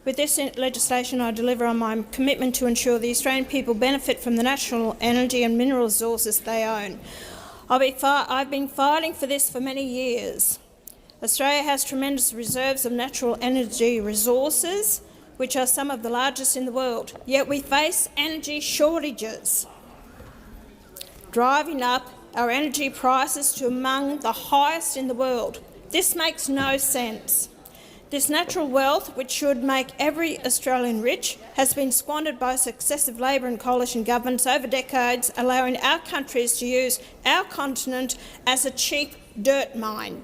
With this legislation, I deliver on my commitment to ensure the Australian people benefit from the natural energy and mineral resources they own. I've been fighting for this for many years. Australia has tremendous reserves of natural energy resources, which are some of the largest in the world, yet we face energy shortages, driving up our energy prices to among the highest in the world. This makes no sense. This natural wealth, which should make every Australian rich, has been squandered by successive Labor and coalition governments over decades, allowing our countries to use our continent as a cheap dirt mine.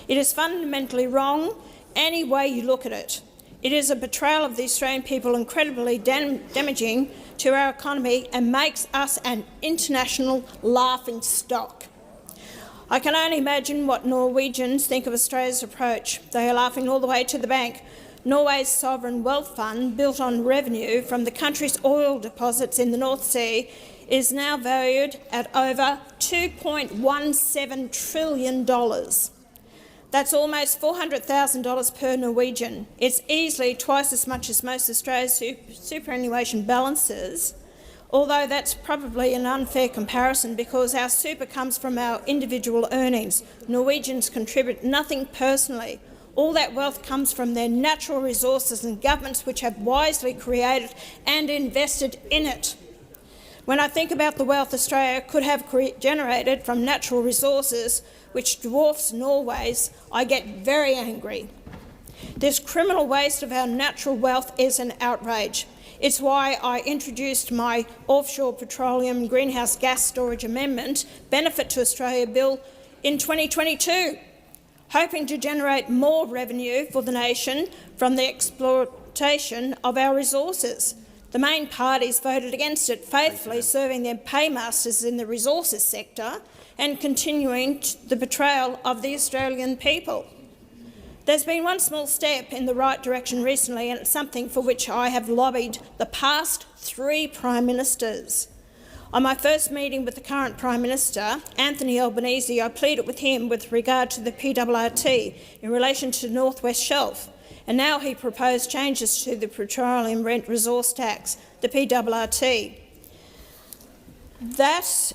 It is fundamentally wrong any way you look at it. It is a betrayal of the Australian people, incredibly damaging to our economy, and makes us an international laughingstock. I can only imagine what Norwegians think of Australia's approach. They are laughing all the way to the bank. Norway's sovereign wealth fund, built on revenue from the country's oil deposits in the North Sea, is now valued at over $2.17 trillion. That's almost $400,000 per Norwegian. It's easily twice as much as most Australia's superannuation balances, although that's probably an unfair comparison because our super comes from our individual earnings. Norwegians contribute nothing personally. All that wealth comes from their natural resources and governments which have wisely created and invested in it. When I think about the wealth Australia could have generated from natural resources, which dwarfs Norway's, I get very angry. This criminal waste of our natural wealth is an outrage. It's why I introduced my offshore petroleum greenhouse gas storage amendment benefit to Australia bill in 2022, hoping to generate more revenue for the nation from the exploitation of our resources. The main parties voted against it, faithfully serving their paymasters in the resources sector and continuing the betrayal of the Australian people. There's been one small step in the right direction recently, and it's something for which I have lobbied the past 3 Prime Ministers. On my first meeting with the current Prime Minister, Anthony Albanese, I pleaded with him with regard to the PRRT in relation to the North West Shelf, and now he proposed changes to the Petroleum Rent Resource Tax, the PRRT. That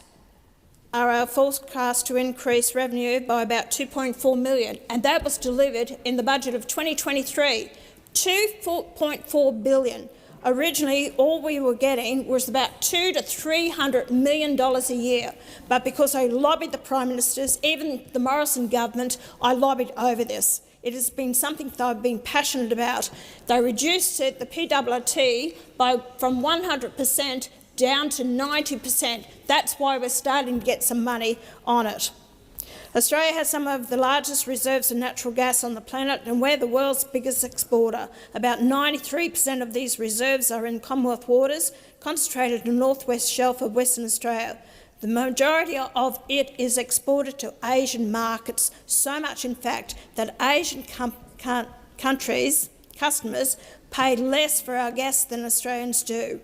are our forecast to increase revenue by about $2.4 million, and that was delivered in the budget of 2023, $2.4 billion. Originally, all we were getting was about $200 to $300 million a year, but because I lobbied the Prime Ministers, even the Morrison government, I lobbied over this. It has been something that I've been passionate about. They reduced it, the PRRT, from 100% down to 90%. That's why we're starting to get some money on it. Australia has some of the largest reserves of natural gas on the planet, and we're the world's biggest exporter. About 93% of these reserves are in Commonwealth waters, concentrated in the northwest shelf of Western Australia. The majority of it is exported to Asian markets, so much in fact that Asian customers pay less for our gas than Australians do.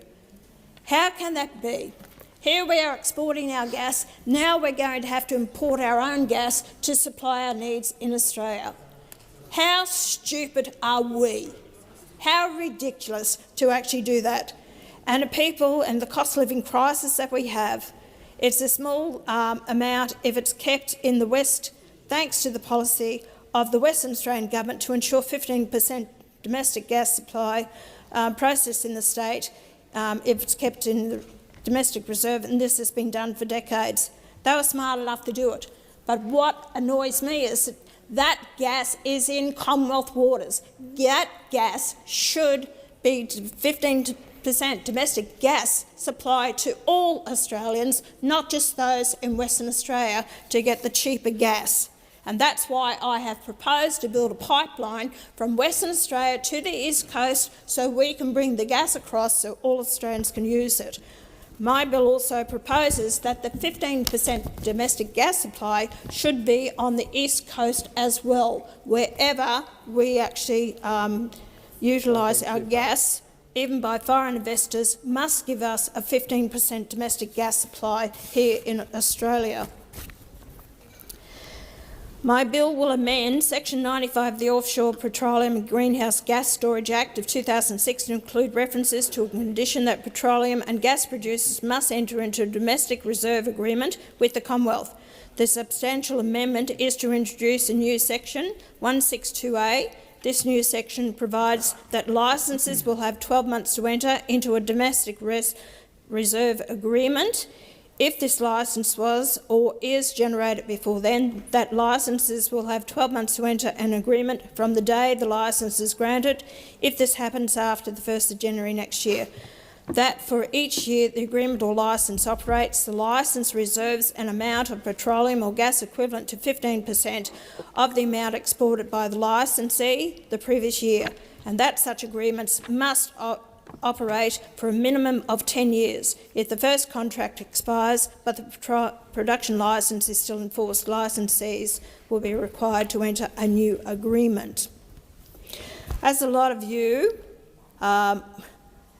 How can that be? Here we are exporting our gas, now we're going to have to import our own gas to supply our needs in Australia. How stupid are we? How ridiculous to actually do that. And the people and the cost of living crisis that we have, it's a small amount if it's kept in the West, thanks to the policy of the Western Australian government to ensure 15% domestic gas supply processed in the state, if it's kept in the domestic reserve, and this has been done for decades. They were smart enough to do it. But what annoys me is that gas is in Commonwealth waters. That gas should be 15% domestic gas supply to all Australians, not just those in Western Australia, to get the cheaper gas. And that's why I have proposed to build a pipeline from Western Australia to the East Coast so we can bring the gas across so all Australians can use it. My bill also proposes that the 15% domestic gas supply should be on the East Coast as well. Wherever we actually utilise our gas, even by foreign investors, must give us a 15% domestic gas supply here in Australia. My bill will amend Section 95 of the Offshore Petroleum and Greenhouse Gas Storage Act of 2006 to include references to a condition that petroleum and gas producers must enter into a domestic reserve agreement with the Commonwealth. The substantial amendment is to introduce a new section, 162A. This new section provides that licences will have 12 months to enter into a domestic reserve agreement. If this licence was or is generated before then, that licences will have 12 months to enter an agreement from the day the licence is granted, if this happens after the 1st of January next year. That for each year the agreement or licence operates, the licence reserves an amount of petroleum or gas equivalent to 15% of the amount exported by the licensee the previous year, and that such agreements must operate for a minimum of 10 years. If the first contract expires but the production licence is still in force, licensees will be required to enter a new agreement. As a lot of you and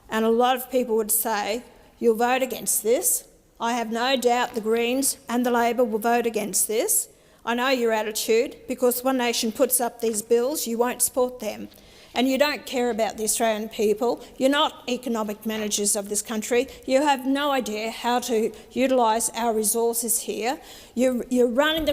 a lot of people would say, you'll vote against this. I have no doubt the Greens and the Labor will vote against this. I know your attitude, because One Nation puts up these bills, you won't support them. And you don't care about the Australian people. You're not economic managers of this country. You have no idea how to utilise our resources here. You're running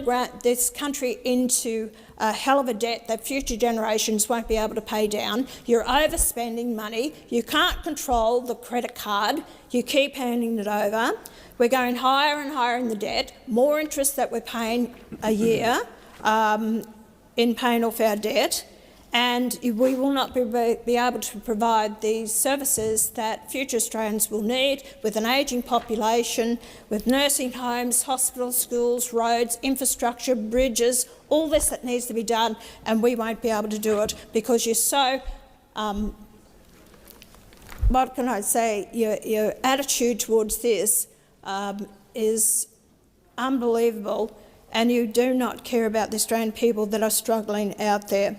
this country into a hell of a debt that future generations won't be able to pay down. You're overspending money. You can't control the credit card. You keep handing it over. We're going higher and higher in the debt, more interest that we're paying a year in paying off our debt. And we will not be able to provide these services that future Australians will need, with an ageing population, with nursing homes, hospitals, schools, roads, infrastructure, bridges, all this that needs to be done, and we won't be able to do it because you're so, what can I say, your attitude towards this is unbelievable, and you do not care about the Australian people that are struggling out there.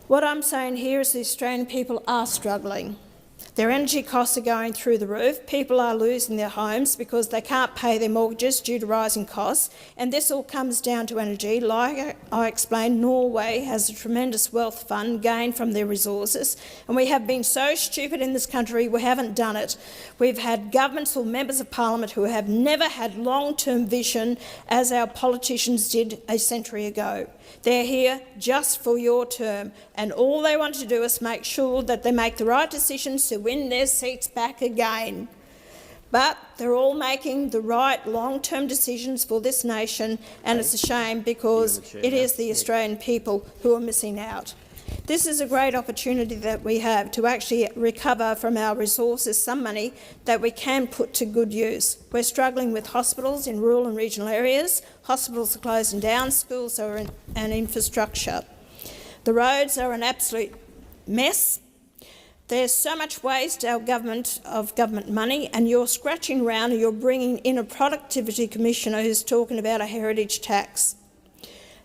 What I'm saying here is the Australian people are struggling. Their energy costs are going through the roof. People are losing their homes because they can't pay their mortgages due to rising costs. And this all comes down to energy. Like I explained, Norway has a tremendous wealth fund gained from their resources. And we have been so stupid in this country, we haven't done it. We've had governments or members of parliament who have never had long-term vision as our politicians did a century ago. They're here just for your term, and all they want to do is make sure that they make the right decisions to win their seats back again. But they're all making the right long-term decisions for this nation, and it's a shame because it is the Australian people who are missing out. This is a great opportunity that we have to actually recover from our resources some money that we can put to good use. We're struggling with hospitals in rural and regional areas. Hospitals are closing down, schools are and infrastructure. The roads are an absolute mess. There's so much waste of government money, and you're scratching around and you're bringing in a productivity commissioner who's talking about a heritage tax.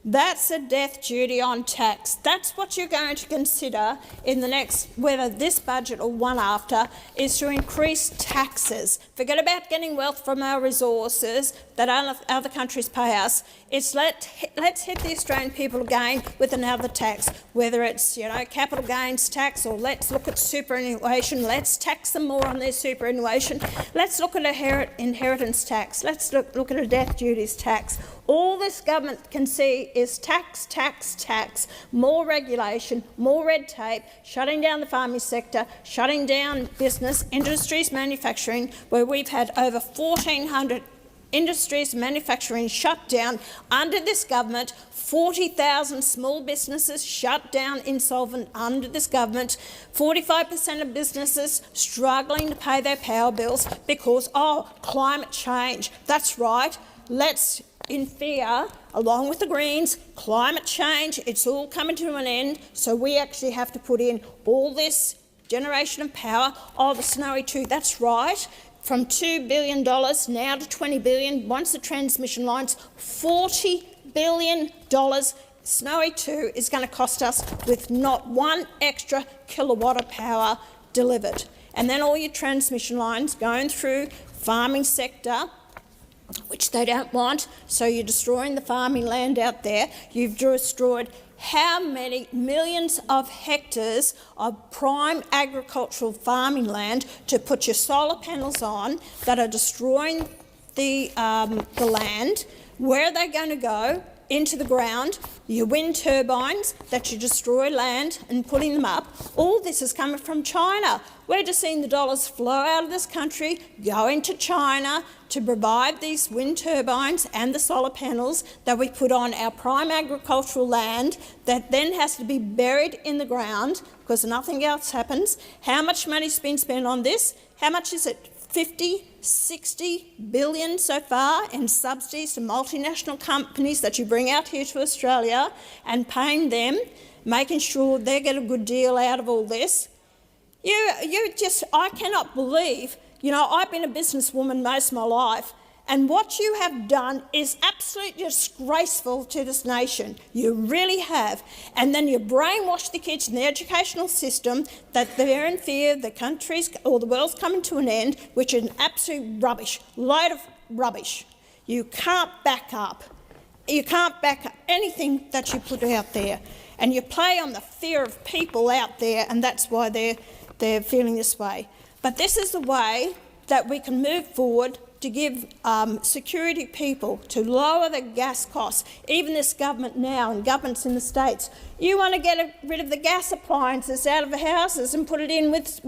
That's a death duty on tax. That's what you're going to consider in the next, whether this budget or one after, is to increase taxes. Forget about getting wealth from our resources that other countries pay us. It's let's hit the Australian people again with another tax, whether it's capital gains tax, or let's look at superannuation. Let's tax them more on their superannuation. Let's look at a inheritance tax. Let's look at a death duties tax. All this government can see is tax, tax, tax, more regulation, more red tape, shutting down the farming sector, shutting down business, industries, manufacturing, where we've had over 1,400 industries and manufacturing shut down under this government, 40,000 small businesses shut down, insolvent under this government, 45% of businesses struggling to pay their power bills because, climate change. That's right. Let's, in fear, along with the Greens, climate change, it's all coming to an end, so we actually have to put in all this generation of power. The Snowy 2, that's right, from $2 billion now to $20 billion, once the transmission lines, $40 billion. Snowy 2 is going to cost us with not one extra kilowatt of power delivered. And then all your transmission lines going through farming sector, which they don't want, so you're destroying the farming land out there. You've destroyed how many millions of hectares of prime agricultural farming land to put your solar panels on that are destroying the land. Where are they going to go? Into the ground. Your wind turbines that you destroy land and putting them up. All this is coming from China. We're just seeing the dollars flow out of this country, go into China to provide these wind turbines and the solar panels that we put on our prime agricultural land that then has to be buried in the ground because nothing else happens. How much money's been spent on this? How much is it? 50, 60 billion so far in subsidies to multinational companies that you bring out here to Australia and paying them, making sure they get a good deal out of all this. I cannot believe, I've been a businesswoman most of my life, and what you have done is absolutely disgraceful to this nation. You really have. And then you brainwash the kids in the educational system that they're in fear the country's or the world's coming to an end, which is an absolute rubbish, load of rubbish. You can't back up. You can't back up anything that you put out there. And you play on the fear of people out there, and that's why they're feeling this way. But this is the way that we can move forward to give security people, to lower the gas costs. Even this government now and governments in the States, you want to get rid of the gas appliances out of the houses and put it in with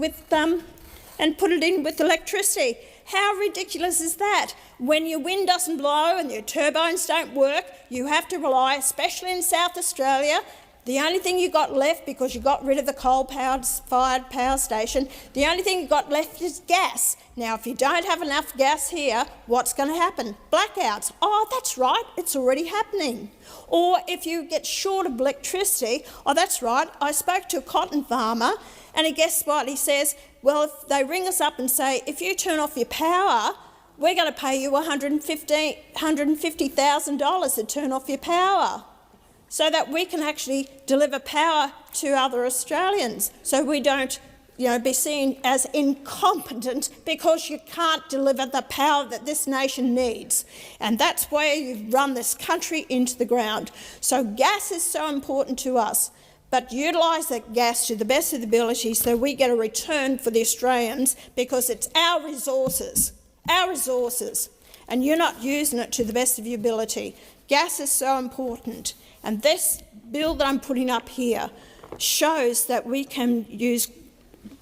electricity. How ridiculous is that? When your wind doesn't blow and your turbines don't work, you have to rely, especially in South Australia. The only thing you got left, because you got rid of the coal-fired power station, the only thing you got left is gas. Now, if you don't have enough gas here, what's going to happen? Blackouts. Oh, that's right, it's already happening. Or if you get short of electricity, oh, that's right, I spoke to a cotton farmer, and guess what? He says, well, if they ring us up and say, if you turn off your power, we're going to pay you $150,000 to turn off your power, so that we can actually deliver power to other Australians, so we don't be seen as incompetent because you can't deliver the power that this nation needs. And that's where you've run this country into the ground. So gas is so important to us, but utilise that gas to the best of the ability so we get a return for the Australians, because it's our resources, and you're not using it to the best of your ability. Gas is so important. And this bill that I'm putting up here shows that we can use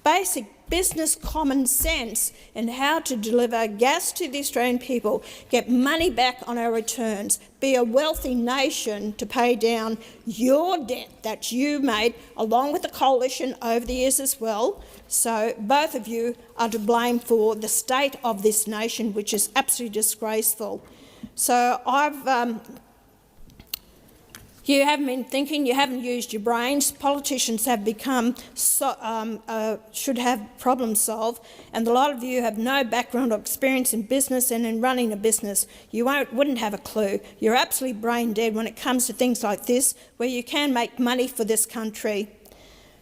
basic business common sense in how to deliver gas to the Australian people, get money back on our returns, be a wealthy nation to pay down your debt that you made, along with the coalition over the years as well. So both of you are to blame for the state of this nation, which is absolutely disgraceful. So you haven't been thinking, you haven't used your brains. Politicians have become, should have problem solved, and a lot of you have no background or experience in business and in running a business. You wouldn't have a clue. You're absolutely brain dead when it comes to things like this, where you can make money for this country.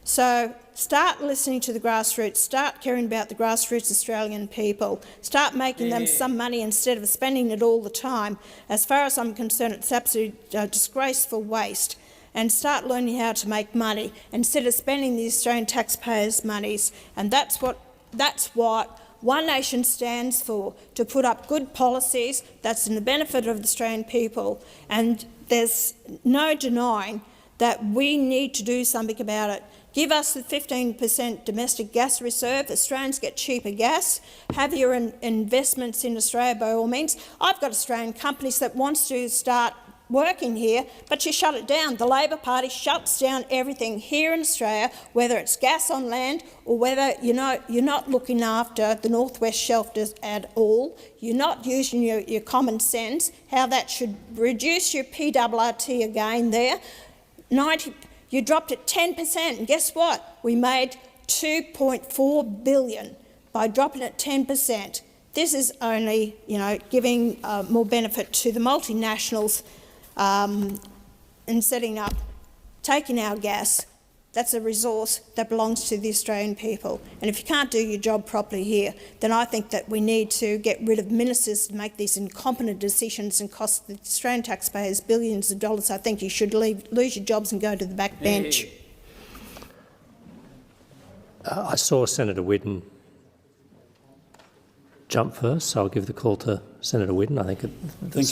So start listening to the grassroots, start caring about the grassroots Australian people, start making them some money instead of spending it all the time. As far as I'm concerned, it's absolute disgraceful waste. And start learning how to make money instead of spending the Australian taxpayers' monies. And that's what One Nation stands for, to put up good policies that's in the benefit of the Australian people. And there's no denying that we need to do something about it. Give us the 15% domestic gas reserve. Australians get cheaper gas. Have your investments in Australia by all means. I've got Australian companies that wants to start working here, but you shut it down. The Labor Party shuts down everything here in Australia, whether it's gas on land or whether you're not looking after the Northwest Shelf at all. You're not using your common sense, how that should reduce your PRRT again there. You dropped it 10%, and guess what? We made $2.4 billion by dropping it 10%. This is only, giving more benefit to the multinationals in setting up, taking our gas, That's a resource that belongs to the Australian people. And if you can't do your job properly here, then I think that we need to get rid of ministers to make these incompetent decisions and cost the Australian taxpayers billions of dollars. I think you should lose your jobs and go to the back bench. I saw Senator Whitten jump first, so I'll give the call to Senator Whitten. I think